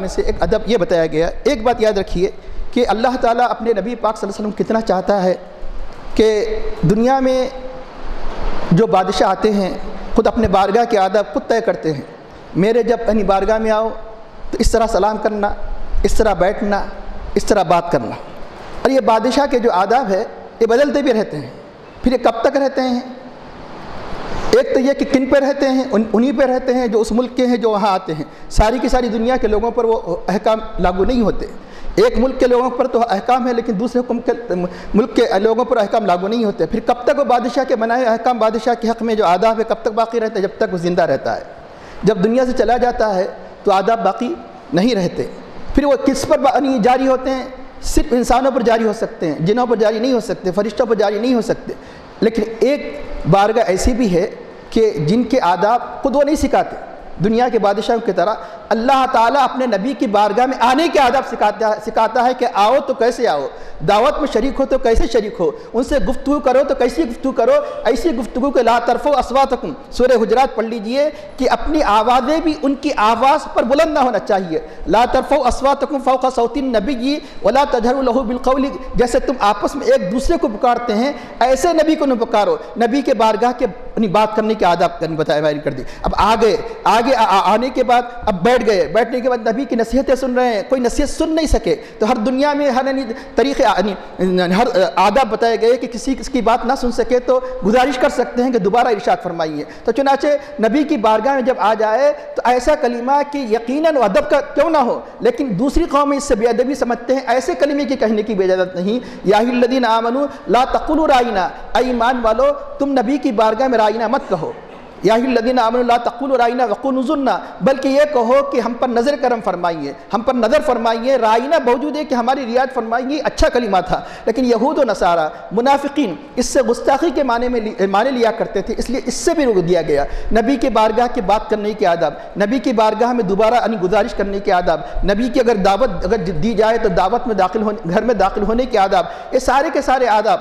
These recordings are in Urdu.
میں سے ایک ادب یہ بتایا گیا. ایک بات یاد رکھیے کہ اللہ تعالیٰ اپنے نبی پاک صلی اللہ علیہ وسلم کتنا چاہتا ہے کہ دنیا میں جو بادشاہ آتے ہیں خود اپنے بارگاہ کے آداب خود طے کرتے ہیں. میرے جب اپنی بارگاہ میں آؤ تو اس طرح سلام کرنا، اس طرح بیٹھنا، اس طرح بات کرنا. اور یہ بادشاہ کے جو آداب ہے یہ بدلتے بھی رہتے ہیں. پھر یہ کب تک رہتے ہیں؟ ایک تو یہ کہ کن پہ رہتے ہیں، انہی پہ رہتے ہیں جو اس ملک کے ہیں جو وہاں آتے ہیں. ساری کی ساری دنیا کے لوگوں پر وہ احکام لاگو نہیں ہوتے. ایک ملک کے لوگوں پر تو احکام ہے لیکن دوسرے ملک کے لوگوں پر احکام لاگو نہیں ہوتے. پھر کب تک وہ بادشاہ کے بنائے احکام، بادشاہ کے حق میں جو آداب ہے کب تک باقی رہتے ہیں؟ جب تک وہ زندہ رہتا ہے. جب دنیا سے چلا جاتا ہے تو آداب باقی نہیں رہتے. پھر وہ کس پر جاری ہوتے ہیں؟ صرف انسانوں پر جاری ہو سکتے ہیں، جنوں پر جاری نہیں ہو سکتے، فرشتوں پر جاری نہیں ہو سکتے. لیکن ایک بارگاہ ایسی بھی ہے کہ جن کے آداب خود وہ نہیں سکھاتے. دنیا کے بادشاہوں کی طرح اللہ تعالیٰ اپنے نبی کی بارگاہ میں آنے کے آداب سکھاتا ہے کہ آؤ تو کیسے آؤ، دعوت میں شریک ہو تو کیسے شریک ہو، ان سے گفتگو کرو تو کیسی گفتگو کرو. ایسی گفتگو کہ لا ترفعوا اصواتکم، سورہ حجرات پڑھ لیجئے کہ اپنی آوازیں بھی ان کی آواز پر بلند نہ ہونا چاہیے. لا ترفعوا اصواتکم فوق صوت النبی ولا تجهروا له بالقول، جیسے تم آپس میں ایک دوسرے کو پکارتے ہیں ایسے نبی کو نہ پکارو. نبی کے بارگاہ کے بات کرنے کے آداب بتایا کر دی. اب آگے آنے کے بعد اب بیٹھ گئے، بیٹھنے کے بعد نبی کی نصیحتیں سن رہے ہیں. کوئی نصیحت سن نہیں سکے تو ہر دنیا میں ہر طریقے ہر آداب بتائے گئے کہ کسی کی بات نہ سن سکے تو گزارش کر سکتے ہیں کہ دوبارہ ارشاد فرمائیے. تو چنانچہ نبی کی بارگاہ میں جب آ جائے تو ایسا کلمہ کہ یقیناً ادب کا کیوں نہ ہو لیکن دوسری قوم اس سے بے ادبی سمجھتے ہیں، ایسے کلمے کی کہنے کی اجازت نہیں. یا ایھا الذین آمنوا لا تقولوا رائنا، اے ایمان والو تم نبی کی بارگاہ میں رائنا مت کہو. یا ایھا الذین آمنوا لا تقولوا رائنا وقولوا انظرنا، بلکہ یہ کہو کہ ہم پر نظر کرم فرمائیے، ہم پر نظر فرمائیے. رائنا باوجود ہے کہ ہماری رعایت فرمائیے، اچھا کلمہ تھا، لیکن یہود و نصارہ منافقین اس سے گستاخی کے معنی لیا کرتے تھے، اس لیے اس سے بھی روک دیا گیا. نبی کے بارگاہ کی بات کرنے کے آداب، نبی کی بارگاہ میں دوبارہ گزارش کرنے کے آداب، نبی کی اگر دعوت دی جائے تو دعوت میں گھر میں داخل ہونے کے آداب، یہ سارے کے سارے آداب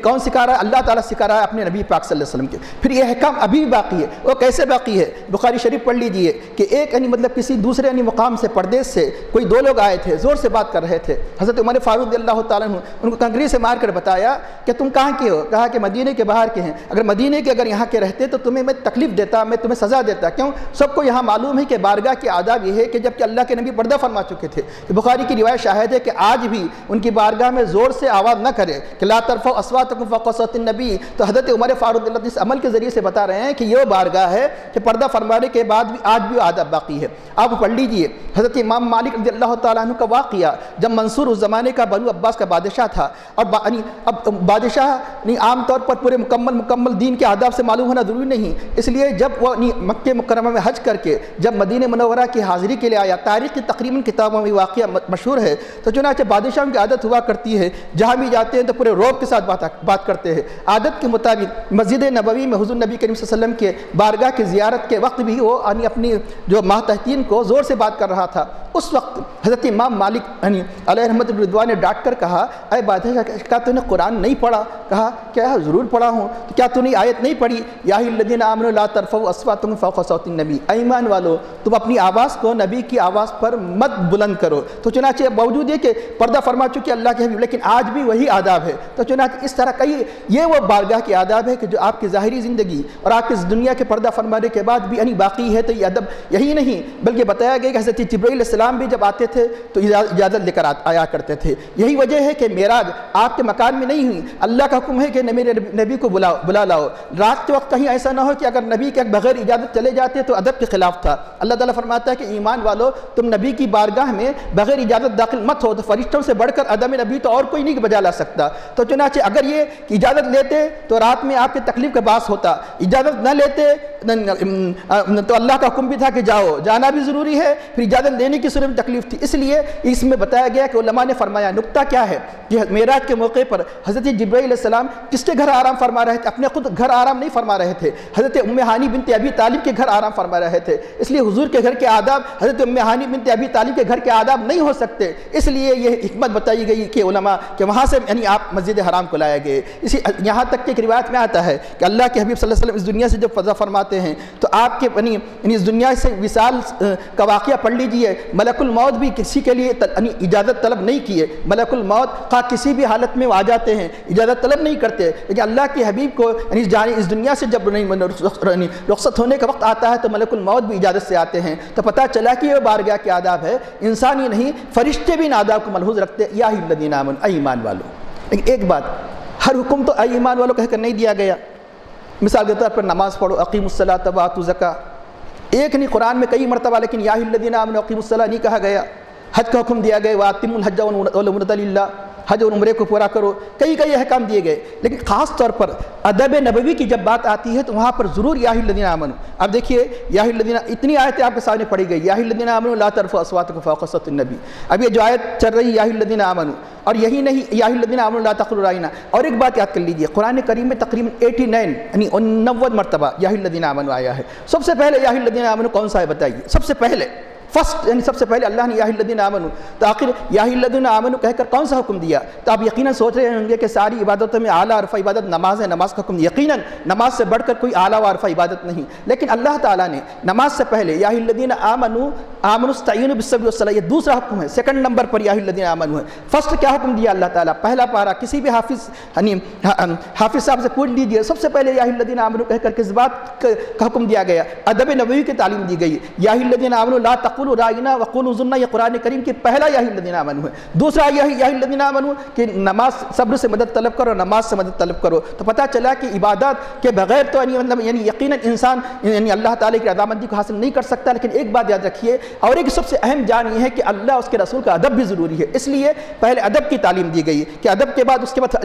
کون سکھا رہا ہے؟ اللہ تعالیٰ سکھا رہا ہے اپنے نبی پاک صلی اللہ علیہ وسلم کے. پھر یہ احکام ابھی باقی ہے. وہ کیسے باقی ہے؟ بخاری شریف پڑھ لیجئے کہ ایک مطلب کسی دوسرے مقام سے، پردیس سے کوئی دو لوگ آئے تھے، زور سے بات کر رہے تھے. حضرت عمر فاروق رضی اللہ تعالیٰ عنہ ان کو کنکری سے مار کر بتایا کہ تم کہاں کے ہو؟ کہا کہ مدینے کے باہر کے ہیں. اگر مدینے کے اگر یہاں کے رہتے تو تمہیں میں تکلیف دیتا، میں تمہیں سزا دیتا. کیوں؟ سب کو یہاں معلوم ہے کہ بارگاہ کے آداب یہ ہے کہ جب کہ اللہ کے نبی پردہ فرما چکے تھے. بخاری کی روایت شاہد ہے کہ آج بھی ان کی بارگاہ میں زور سے آواز نہ کرے کہ لا ترفعوا اصواتکم فوق صوت النبی. تو حضرت عمر فاروق رضی اللہ عنہ اس عمل کے ذریعے سے بتا رہے ہیں کہ یہ بارگاہ ہے کہ پردہ فرمانے کے بعد بھی آج بھی آداب باقی ہے. آپ پڑھ لیجئے حضرت امام مالک رضی اللہ تعالیٰ عنہ کا واقعہ، جب منصور اس زمانے کا بنو عباس کا بادشاہ تھا. اور اب بادشاہ عام طور پر پورے مکمل دین کے آداب سے معلوم ہونا ضروری نہیں، اس لیے جب وہ مکہ مکرمہ میں حج کر کے جب مدینہ منورہ کی حاضری کے لیے آیا، تاریخ کی تقریباً کتابوں میں واقعہ مشہور ہے. تو چنانچہ بادشاہوں کی عادت ہوا کرتی ہے جہاں بھی جاتے ہیں تو پورے روب کے ساتھ بات کرتے ہیں. عادت کے مطابق مسجد نبوی میں حضور نبی کریم صلی اللہ علیہ وسلم کے بارگاہ کی زیارت کے وقت بھی وہ اپنی جو ماتحتین کو زور سے بات کر رہا تھا. اس وقت حضرت امام مالک علیہ رحمت الرضوان نے ڈانٹ کر کہا، اے بادشاہ کیا تو نے قرآن نہیں پڑھا؟ کہا کیا ضرور پڑھا ہوں. تو کیا تو نے آیت نہیں پڑھی؟ یا ایھا الذین آمنوا لا ترفعوا اصواتکم فوق صوت النبی، اے ایمان والو تم اپنی آواز کو نبی کی آواز پر مت بلند کرو. تو چنانچہ باوجود ہے کہ پردہ فرما چکے اللہ کے حبیب لیکن آج بھی وہی آداب ہے. تو چنانچہ اس طرح کئی یہ وہ بارگاہ کے آداب ہے کہ جو آپ کی ظاہری زندگی اور آپ کی دنیا کے پردہ فرمانے کے بعد بھی باقی ہے. تو یہ ادب یہی نہیں بلکہ بتایا گیا کہ حضرت جبرائیل علیہ السلام بھی جب آتے تھے تو اجازت لے کر آیا کرتے تھے. یہی وجہ ہے کہ معراج آپ کے مکان میں نہیں ہوئی، اللہ کا حکم ہے کہ میرے نبی کو بلا لاؤ. رات کے وقت کہیں ایسا نہ ہو کہ اگر نبی کے بغیر اجازت چلے جاتے تو ادب کے خلاف تھا. اللہ تعالیٰ فرماتا ہے کہ ایمان والو تم نبی کی بارگاہ میں بغیر اجازت داخل مت ہو. تو فرشتوں سے بڑھ کر ادب نبی تو اور کوئی نہیں بجا لا سکتا. تو چنانچہ اگر یہ اجازت لیتے تو رات میں آپ کے تکلیف کا باعث ہوتا، اجازت نہ لیتے تو اللہ کا حکم بھی تھا کہ جاؤ، جانا بھی ضروری ہے، پھر اجازت لینے کی صورت میں تکلیف تھی. اس لیے اس میں بتایا گیا کہ علماء نے فرمایا نکتہ کیا ہے کہ معراج کے موقع پر حضرت جبرائیل علیہ السلام کس کے گھر آرام فرما رہے تھے؟ اپنے خود گھر آرام نہیں فرما رہے تھے، حضرت ام ہانی بنت ابی طالب کے گھر آرام فرما رہے تھے. اس لیے حضور کے گھر کے آداب حضرت ام ہانی بنت ابی طالب کے گھر کے آداب نہیں ہو سکتے. اس لیے یہ حکمت بتائی گئی کہ علماء کہ وہاں سے آپ مسجد حرام کو لائے گئے. یہاں تک کہ ایک روایت میں آتا ہے کہ اللہ کے حبیب صلی اللہ علیہ وسلم اس دنیا سے جب فضا فرماتے ہوتے ہیں تو آپ کے اس دنیا سے وصال کا واقعہ پڑھ لیجئے، ملک الموت بھی کسی کے لیے اجازت طلب نہیں کیے، ملک الموت کا کسی بھی حالت میں وہ آ جاتے ہیں، اجازت طلب نہیں کرتے، لیکن اللہ کے حبیب کو اس دنیا سے جب رخصت ہونے کا وقت آتا ہے تو ملک الموت بھی اجازت سے آتے ہیں۔ تو پتہ چلا کہ یہ بارگاہ کے آداب ہے، انسان ہی نہیں فرشتے بھی ان آداب کو ملحوظ رکھتے، یا ایھا الذین آمنوا، اے ایمان والو۔ لیکن ایک بات، ہر حکم تو اے ایمان والو کہہ کر نہیں دیا گیا۔ مثال کے طور پر نماز پڑھو، اقیموا الصلاۃ وآتوا الزکاۃ، ایک نہیں قرآن میں کئی مرتبہ، لیکن یا ایھا الذین آمنوا اقیموا الصلاۃ نہیں کہا گیا۔ حج کا حکم دیا گیا، واتموا الحج والعمرۃ للہ، حج اور عمرے کو پورا کرو، کئی احکام دیے گئے، لیکن خاص طور پر ادب نبوی کی جب بات آتی ہے تو وہاں پر ضرور یا ایھا الذین آمنوا۔ اب دیکھیے یا ایھا الذین، اتنی آیتیں آپ کے سامنے پڑھی گئی، یا ایھا الذین آمنوا لا ترفعوا اصواتکم فوق صوت النبی، اب یہ جو آیت چل رہی یا ایھا الذین آمنوا، اور یہی نہیں یا ایھا الذین آمنوا لا تقولوا راعینا۔ اور ایک بات یاد کر لیجیے، قرآن کریم میں تقریباً 89 یعنی 89 مرتبہ یا ایھا الذین آمنوا آیا ہے۔ سب سے پہلے یا ایھا الذین آمنوا کون سا ہے بتائیے؟ سب سے پہلے فرسٹ، یعنی سب سے پہلے اللہ نے یا ایھا الذین آمنوا، تو آخر یا ایھا الذین آمنوا کہہ کر کون سا حکم دیا؟ تو آپ یقیناً سوچ رہے ہوں گے کہ ساری عبادتوں میں اعلیٰ عرفہ عبادت نماز ہے، نماز کا حکم یقیناً نماز سے بڑھ کر کوئی اعلیٰ و عرفہ عبادت نہیں، لیکن اللہ تعالیٰ نے نماز سے پہلے یا ایھا الذین آمنوا استعینوا بالصبر والصلاۃ، یہ دوسرا حکم ہے، سیکنڈ نمبر پر یا ایھا الذین آمنوا ہے۔ فرسٹ کیا حکم دیا اللہ تعالیٰ؟ پہلا پارہ، کسی بھی حافظ صاحب سے پوچھ لیجیے، سب سے پہلے یا ایھا الذین آمنوا کہہ کر کس بات کا حکم دیا گیا؟ ادب نبوی کی تعلیم دی گئی، یا ایھا الذین آمنوا لا تقولوا راعینا وقولوا انظرنا، یہ قرآن کریم کی پہلا یا ایھا الذین آمنوا ہے۔ دوسرا یا ایھا الذین آمنوا کہ نماز صبر سے مدد طلب کرو، نماز سے مدد طلب کرو۔ تو پتہ چلا کہ عبادات کے بغیر تو یعنی یقیناً انسان اللہ تعالیٰ کی رضامندی کو حاصل نہیں کر سکتا، لیکن ایک بات یاد رکھیے، اور ایک سب سے اہم جان یہ ہے کہ اللہ اس کے رسول کا ادب بھی ضروری ہے، اس لیے پہلے ادب کی تعلیم دی گئی کہ ادب کے بعد اس کے بعد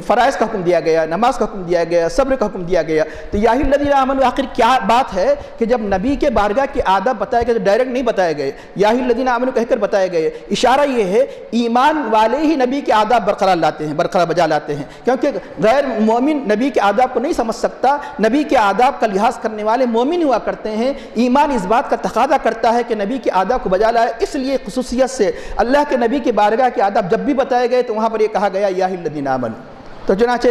فرائض کا حکم دیا گیا، نماز کا حکم دیا گیا، صبر کا حکم دیا گیا۔ تو یا ایھا الذین آمنوا آخر کیا بات ہے کہ جب نبی کے بارگاہ کے آداب بتائے گئے تو ڈائریکٹ نہیں بتائے گئے، یا ایھا الذین آمنوا کہہ کر بتائے گئے۔ اشارہ یہ ہے ایمان والے ہی نبی کے آداب برقرار لاتے ہیں، برقرار بجا لاتے ہیں، کیونکہ غیر مومن نبی کے آداب کو نہیں سمجھ سکتا، نبی کے آداب کا لحاظ کرنے والے مومن ہوا کرتے ہیں۔ ایمان اس بات کا تقاضا کرتا ہے کہ نبی کے آداب کو بجا لائے، اس لیے خصوصیت سے اللہ کے نبی کے بارگاہ کے آداب جب بھی بتائے گئے تو وہاں پر یہ کہا گیا یا ایھا الذین آمنوا۔ تو چنانچہ